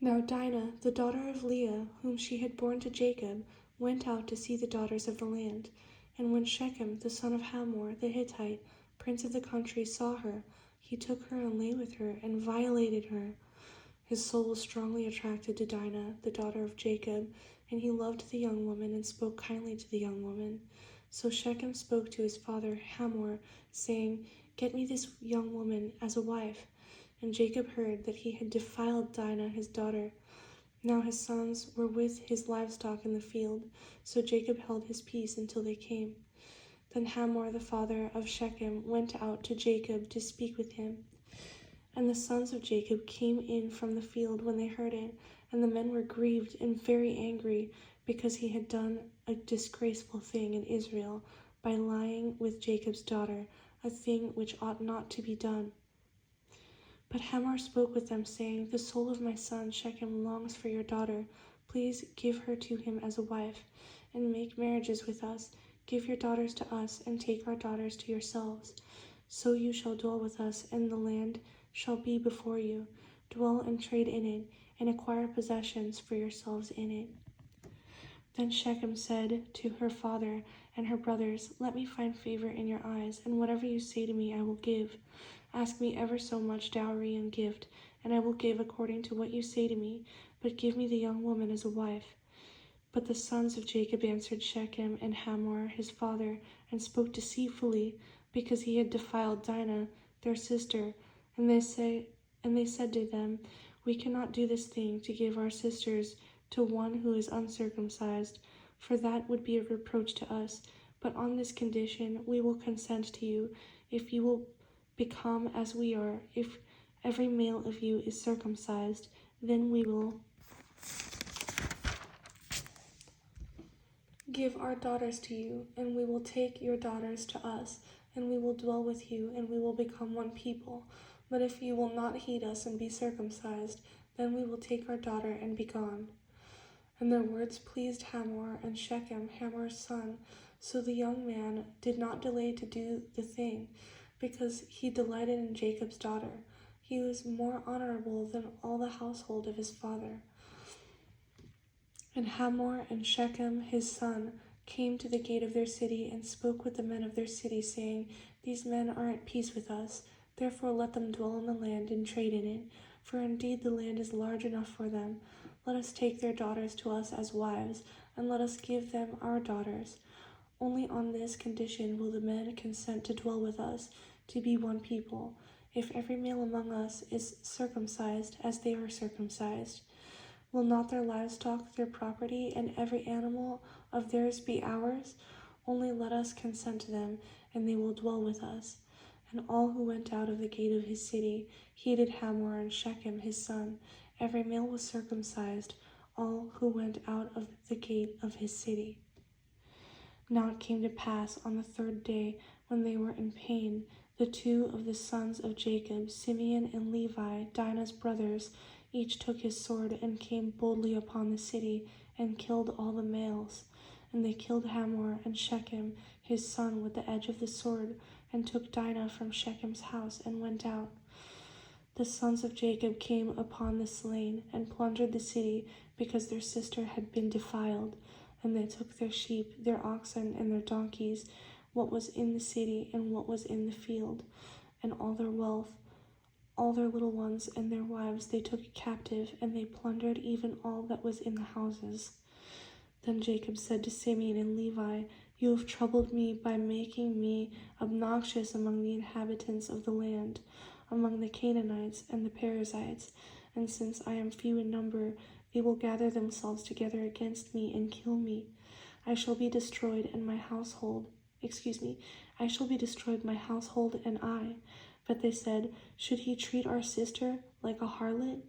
Now Dinah, the daughter of Leah, whom she had borne to Jacob, went out to see the daughters of the land. And when Shechem, the son of Hamor the Hittite, prince of the country, saw her, he took her and lay with her and violated her. His soul was strongly attracted to Dinah, the daughter of Jacob, and he loved the young woman and spoke kindly to the young woman. So Shechem spoke to his father Hamor, saying, "Get me this young woman as a wife." And Jacob heard that he had defiled Dinah his daughter. Now his sons were with his livestock in the field, so Jacob held his peace until they came. Then Hamor the father of Shechem went out to Jacob to speak with him. And the sons of Jacob came in from the field when they heard it, and the men were grieved and very angry, because he had done a disgraceful thing in Israel by lying with Jacob's daughter, a thing which ought not to be done. But Hamor spoke with them, saying, "The soul of my son Shechem longs for your daughter. Please give her to him as a wife, and make marriages with us. Give your daughters to us, and take our daughters to yourselves. So you shall dwell with us, and the land shall be before you. Dwell and trade in it, and acquire possessions for yourselves in it." Then Shechem said to her father and her brothers, "Let me find favor in your eyes, and whatever you say to me I will give. Ask me ever so much dowry and gift, and I will give according to what you say to me, but give me the young woman as a wife." But the sons of Jacob answered Shechem and Hamor his father, and spoke deceitfully, because he had defiled Dinah their sister. And they said to them, "We cannot do this thing, to give our sisters to one who is uncircumcised, for that would be a reproach to us. But on this condition we will consent to you, if you will become as we are. If every male of you is circumcised, then we will give our daughters to you, and we will take your daughters to us, and we will dwell with you, and we will become one people. But if you will not heed us and be circumcised, then we will take our daughter and be gone." And their words pleased Hamor and Shechem, Hamor's son. So the young man did not delay to do the thing, because he delighted in Jacob's daughter. He was more honorable than all the household of his father. And Hamor and Shechem his son came to the gate of their city and spoke with the men of their city, saying, "These men are at peace with us. Therefore let them dwell in the land and trade in it, for indeed the land is large enough for them. Let us take their daughters to us as wives, and let us give them our daughters. Only on this condition will the men consent to dwell with us, to be one people, if every male among us is circumcised as they are circumcised. Will not their livestock, their property, and every animal of theirs be ours? Only let us consent to them, and they will dwell with us." And all who went out of the gate of his city heeded Hamor and Shechem his son. Every male was circumcised, all who went out of the gate of his city. Now it came to pass on the third day, when they were in pain, the two of the sons of Jacob, Simeon and Levi, Dinah's brothers, each took his sword and came boldly upon the city and killed all the males. And they killed Hamor and Shechem his son with the edge of the sword, and took Dinah from Shechem's house and went out. The sons of Jacob came upon the slain and plundered the city, because their sister had been defiled. And they took their sheep, their oxen, and their donkeys, what was in the city and what was in the field, and all their wealth, all their little ones and their wives they took captive, and they plundered even all that was in the houses. Then Jacob said to Simeon and Levi, "You have troubled me by making me obnoxious among the inhabitants of the land, among the Canaanites and the Perizzites, and since I am few in number, they will gather themselves together against me and kill me. I shall be destroyed, and my household, I shall be destroyed, my household and I." But they said, "Should he treat our sister like a harlot?"